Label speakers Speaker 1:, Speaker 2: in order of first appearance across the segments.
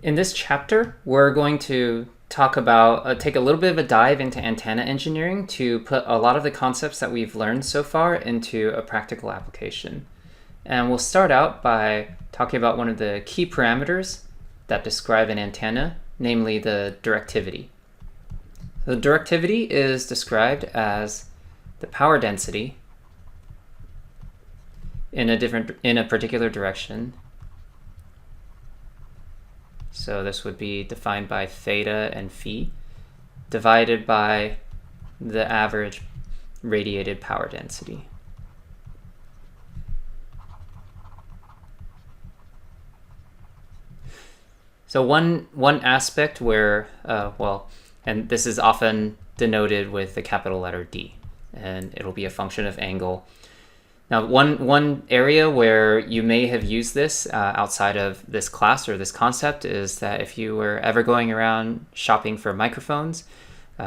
Speaker 1: In this chapter, we're going to talk about, take a little bit of a dive into antenna engineering to put a lot of the concepts that we've learned so far into a practical application. And we'll start out by talking about one of the key parameters that describe an antenna, namely the directivity. The directivity is described as the power density in a particular direction. So this would be defined by theta and phi divided by the average radiated power density. So one aspect where, and this is often denoted with the capital letter D, and it'll be a function of angle. Now, one area where you may have used this outside of this class or this concept is that if you were ever going around shopping for microphones,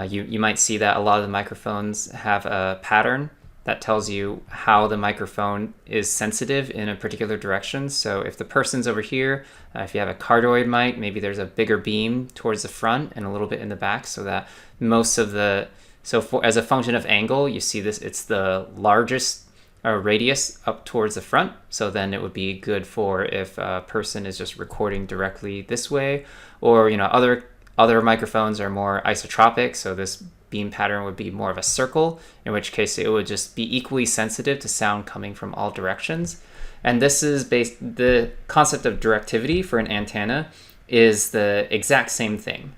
Speaker 1: you might see that a lot of the microphones have a pattern that tells you how the microphone is sensitive in a particular direction. So if the person's over here, if you have a cardioid mic, maybe there's a bigger beam towards the front and a little bit in the back, so that most of the, as a function of angle, you see this, it's the largest radius up towards the front. So then it would be good for if a person is just recording directly this way, or other microphones are more isotropic, so this beam pattern would be more of a circle, in which case it would just be equally sensitive to sound coming from all directions. And this is the concept of directivity for an antenna is the exact same thing.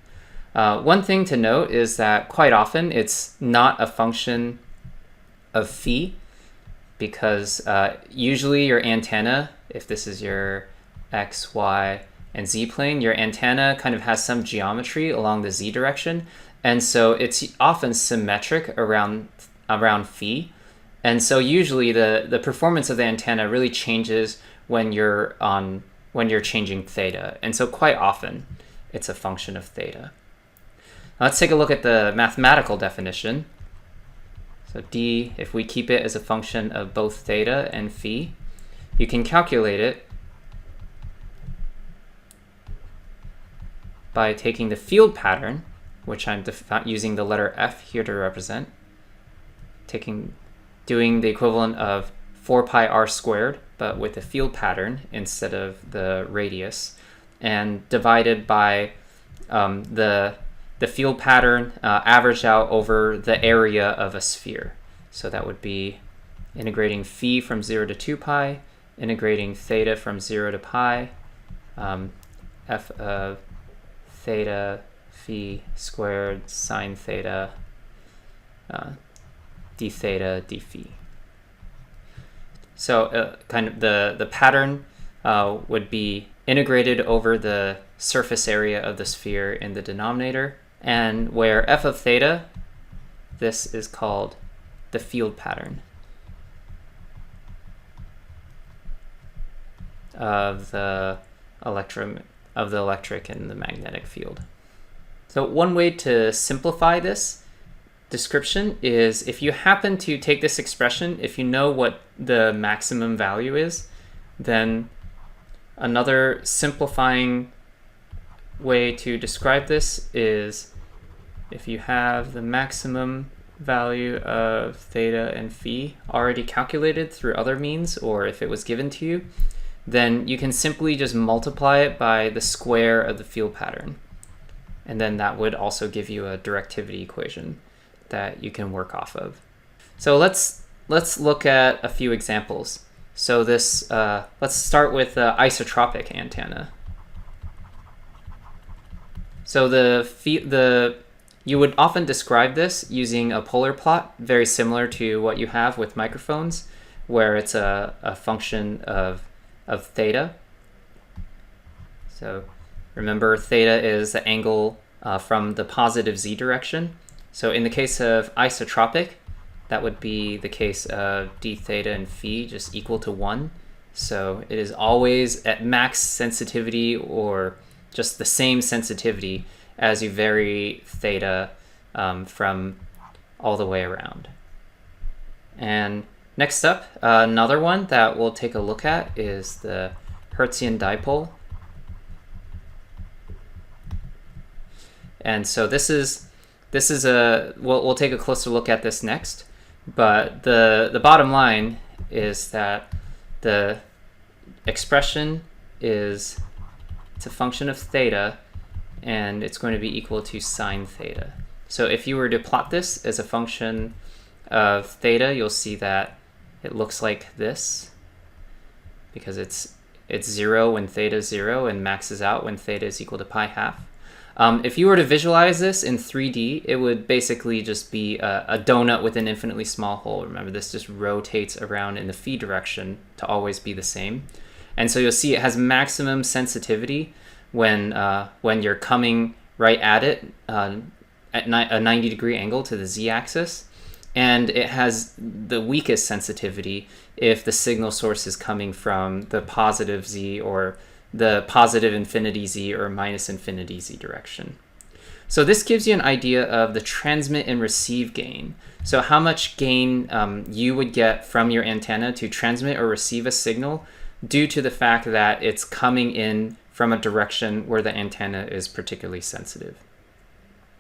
Speaker 1: One thing to note is that quite often it's not a function of phi, because usually your antenna, if this is your X, Y, and Z plane, your antenna kind of has some geometry along the Z direction. And so it's often symmetric around phi. And so usually the performance of the antenna really changes when you're changing theta. And so quite often it's a function of theta. Now let's take a look at the mathematical definition. So D, if we keep it as a function of both theta and phi, you can calculate it by taking the field pattern, which I'm using the letter F here to represent, doing the equivalent of 4 pi r squared, but with a field pattern instead of the radius, and divided by the field pattern averaged out over the area of a sphere. So that would be integrating phi from 0 to 2 pi, integrating theta from 0 to pi, f of theta phi squared sine theta d theta d phi. So kind of the pattern would be integrated over the surface area of the sphere in the denominator, and where f of theta, this is called the field pattern of the electric and the magnetic field. So one way to simplify this description is if you happen to take this expression, if you know what the maximum value is, then another simplifying way to describe this is if you have the maximum value of theta and phi already calculated through other means, or if it was given to you, then you can simply just multiply it by the square of the field pattern. And then that would also give you a directivity equation that you can work off of. So let's look at a few examples. So this, let's start with the isotropic antenna. So you would often describe this using a polar plot, very similar to what you have with microphones, where it's a function of theta. So remember, theta is the angle from the positive z direction. So in the case of isotropic, that would be the case of d theta and phi just equal to 1. So it is always at max sensitivity or just the same sensitivity as you vary theta from all the way around. And next up, another one that we'll take a look at is the Hertzian dipole. And so this is we'll take a closer look at this next. But the bottom line is that the expression it's a function of theta, and it's going to be equal to sine theta. So if you were to plot this as a function of theta, you'll see that it looks like this, because it's 0 when theta is 0 and maxes out when theta is equal to pi half. If you were to visualize this in 3D, it would basically just be a donut with an infinitely small hole. Remember, this just rotates around in the phi direction to always be the same. And so you'll see it has maximum sensitivity when you're coming right at it at a 90-degree angle to the z-axis. And it has the weakest sensitivity if the signal source is coming from the positive z, or the positive infinity z, or minus infinity z direction. So this gives you an idea of the transmit and receive gain. So how much gain you would get from your antenna to transmit or receive a signal due to the fact that it's coming in from a direction where the antenna is particularly sensitive.